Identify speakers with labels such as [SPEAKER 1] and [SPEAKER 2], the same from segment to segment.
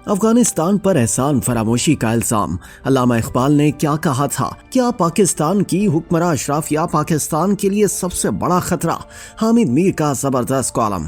[SPEAKER 1] افغانستان پر احسان فراموشی کا الزام۔ علامہ اقبال نے کیا کہا تھا؟ کیا پاکستان کی حکمراں اشرافیہ پاکستان کے لیے سب سے بڑا خطرہ؟ حامد میر کا زبردست کالم۔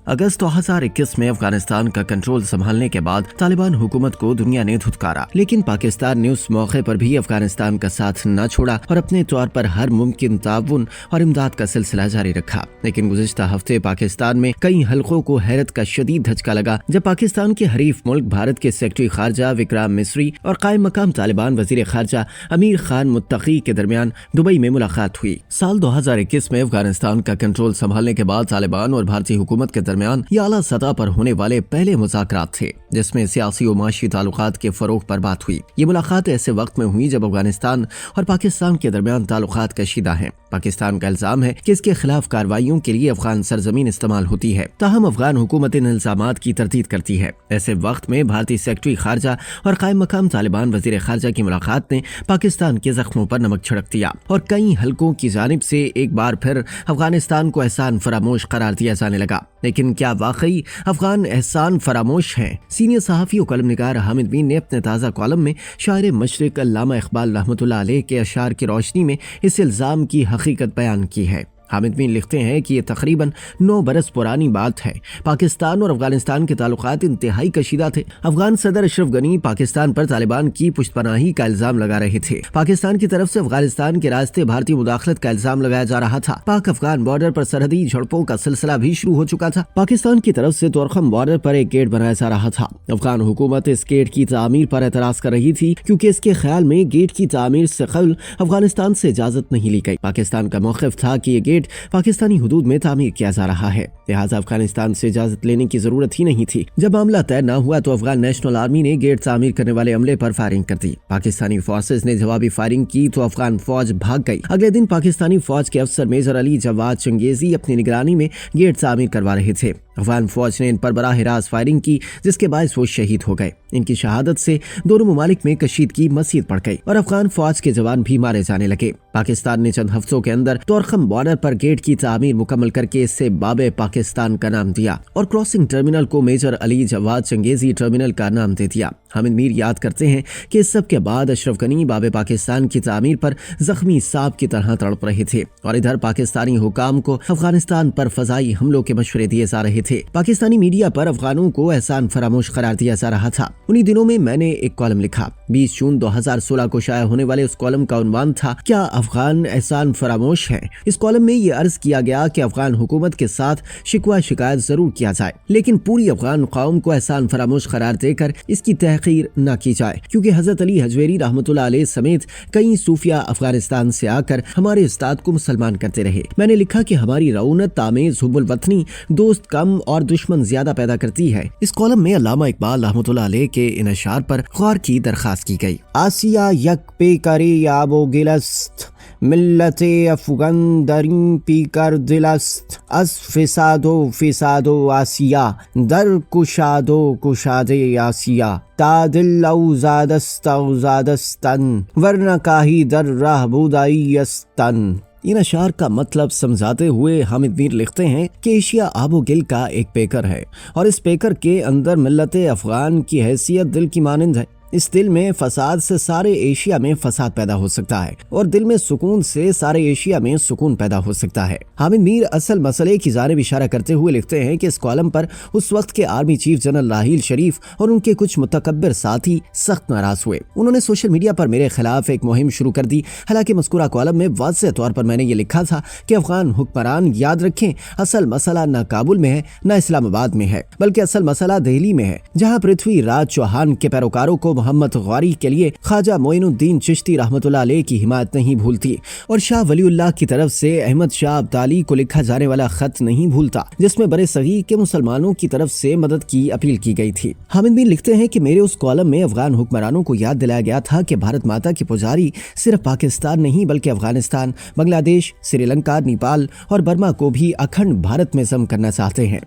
[SPEAKER 1] اگست 2021 میں افغانستان کا کنٹرول سنبھالنے کے بعد طالبان حکومت کو دنیا نے دھتکارا، لیکن پاکستان نے اس موقع پر بھی افغانستان کا ساتھ نہ چھوڑا اور اپنے طور پر ہر ممکن تعاون اور امداد کا سلسلہ جاری رکھا۔ لیکن گزشتہ ہفتے پاکستان میں کئی حلقوں کو حیرت کا شدید دھچکا لگا جب پاکستان کے حریف ملک بھارت کے سیکرٹری خارجہ وکرام مسری اور قائم مقام طالبان وزیر خارجہ امیر خان متقی کے درمیان دبئی میں ملاقات ہوئی۔ سال 2021 میں افغانستان کا کنٹرول سنبھالنے کے بعد طالبان اور بھارتی حکومت کے درمیان یہ اعلیٰ سطح پر ہونے والے پہلے مذاکرات تھے جس میں سیاسی و معاشی تعلقات کے فروغ پر بات ہوئی۔ یہ ملاقات ایسے وقت میں ہوئی جب افغانستان اور پاکستان کے درمیان تعلقات کشیدہ ہیں۔ پاکستان کا الزام ہے کہ اس کے خلاف کارروائیوں کے لیے افغان سرزمین استعمال ہوتی ہے، تاہم افغان حکومت ان الزامات کی تردید کرتی ہے۔ ایسے وقت میں بھارتی سیکرٹری خارجہ اور قائم مقام طالبان وزیر خارجہ کی ملاقات نے پاکستان کے زخموں پر نمک چھڑک دیا اور کئی حلقوں کی جانب سے ایک بار پھر افغانستان کو احسان فراموش قرار دیا جانے لگا۔ لیکن کیا واقعی افغان احسان فراموش ہیں؟ سینئر صحافی و کالم نگار حامد میر نے اپنے تازہ کالم میں شاعر مشرق علامہ اقبال رحمۃ اللہ علیہ کے اشعار کی روشنی میں اس الزام کی حقیقت بیان کی ہے۔ حامد میر لکھتے ہیں کہ یہ تقریباً 9 برس پرانی بات ہے۔ پاکستان اور افغانستان کے تعلقات انتہائی کشیدہ تھے۔ افغان صدر اشرف غنی پاکستان پر طالبان کی پشت پناہی کا الزام لگا رہے تھے۔ پاکستان کی طرف سے افغانستان کے راستے بھارتی مداخلت کا الزام لگایا جا رہا تھا۔ پاک افغان بارڈر پر سرحدی جھڑپوں کا سلسلہ بھی شروع ہو چکا تھا۔ پاکستان کی طرف سے تورخم بارڈر پر ایک گیٹ بنایا جا رہا تھا۔ افغان حکومت اس گیٹ کی تعمیر پر اعتراض کر رہی تھی کیونکہ اس کے خیال میں گیٹ کی تعمیر سے قبل افغانستان سے اجازت نہیں لی گئی۔ پاکستان کا موقف تھا کہ یہ گیٹ پاکستانی حدود میں تعمیر کیا جا رہا ہے، لہٰذا افغانستان سے اجازت لینے کی ضرورت ہی نہیں تھی۔ جب معاملہ طے نہ ہوا تو افغان نیشنل آرمی نے گیٹ تعمیر کرنے والے عملے پر فائرنگ کر دی۔ پاکستانی فورسز نے جوابی فائرنگ کی تو افغان فوج بھاگ گئی۔ اگلے دن پاکستانی فوج کے افسر میجر علی جواد چنگیزی اپنی نگرانی میں گیٹ تعمیر کروا رہے تھے۔ افغان فوج نے ان پر براہ راست فائرنگ کی جس کے باعث وہ شہید ہو گئے۔ ان کی شہادت سے دونوں ممالک میں کشیدگی مزید بڑھ گئی اور افغان فوج کے جوان بھی مارے جانے لگے۔ پاکستان نے چند ہفتوں کے اندر تورخم بارڈر پر گیٹ کی تعمیر مکمل کر کے اس سے باب پاکستان کا نام دیا اور کراسنگ ٹرمینل کو میجر علی جواد چنگیزی ٹرمینل کا نام دے دیا۔ حامد میر یاد کرتے ہیں کہ اس سب کے بعد اشرف غنی باب پاکستان کی تعمیر پر زخمی سانپ کی طرح تڑپ رہے تھے اور ادھر پاکستانی حکام کو افغانستان پر فضائی حملوں کے مشورے دیے جا رہے تھے۔ پاکستانی میڈیا پر افغانوں کو احسان فراموش قرار دیا جا رہا تھا۔ انہی دنوں میں میں نے ایک کالم لکھا۔ 20 جون 2016 کو شائع ہونے والے اس کالم کا عنوان تھا کیا افغان احسان فراموش ہیں؟ اس کالم میں یہ عرض کیا گیا کہ افغان حکومت کے ساتھ شکوہ شکایت ضرور کیا جائے لیکن پوری افغان قوم کو احسان فراموش قرار دے کر اس کی تحقیر نہ کی جائے، کیونکہ حضرت علی حجویری رحمۃ اللہ علیہ سمیت کئی صوفیہ افغانستان سے آ کر ہمارے استاد کو مسلمان کرتے رہے۔ میں نے لکھا کہ ہماری رعونت آمیز حب الوطنی دوست کم اور دشمن زیادہ پیدا کرتی ہے۔ اس کالم میں علامہ اقبال رحمۃ اللہ علیہ کے ان اشعار پر غور کی درخواست کی گئی۔ آسیہ یک پی کری آب و گلست، ملت افغان درین پی کر دلست، از فساد و آسیہ در کشاد و کشاد آسیہ، تا دل او زادستن ورنہ کاہی در راہ بودائی استن۔ ان اشعار کا مطلب سمجھاتے ہوئے حامد میر لکھتے ہیں کہ ایشیا آب و گل کا ایک پیکر ہے اور اس پیکر کے اندر ملت افغان کی حیثیت دل کی مانند ہے۔ اس دل میں فساد سے سارے ایشیا میں فساد پیدا ہو سکتا ہے اور دل میں سکون سے سارے ایشیا میں سکون پیدا ہو سکتا ہے۔ حامد میر اصل مسئلے کی جانب اشارہ کرتے ہوئے لکھتے ہیں کہ اس کالم پر اس وقت کے army chief general Raheel Sharif اور ان کے کچھ متکبر ساتھی سخت ناراض ہوئے۔ انہوں نے سوشل میڈیا پر میرے خلاف ایک مہم شروع کر دی۔ حالانکہ مذکورہ کالم میں واضح طور پر میں نے یہ لکھا تھا کہ افغان حکمران یاد رکھیں اصل مسئلہ نہ کابل میں ہے نہ اسلام آباد میں ہے بلکہ اصل مسئلہ دہلی میں ہے، جہاں پرتھوی راج چوہان کے پیروکاروں کو محمد غوری کے لیے خواجہ معین الدین چشتی رحمۃ اللہ علیہ کی حمایت نہیں بھولتی اور شاہ ولی اللہ کی طرف سے احمد شاہ ابدالی کو لکھا جانے والا خط نہیں بھولتا جس میں برے صغیر کے مسلمانوں کی طرف سے مدد کی اپیل کی گئی تھی۔ حامد میر لکھتے ہیں کہ میرے اس کالم میں افغان حکمرانوں کو یاد دلایا گیا تھا کہ بھارت ماتا کے پجاری صرف پاکستان نہیں بلکہ افغانستان، بنگلہ دیش، سری لنکا، نیپال اور برما کو بھی اکھنڈ بھارت میں ضم کرنا چاہتے ہیں۔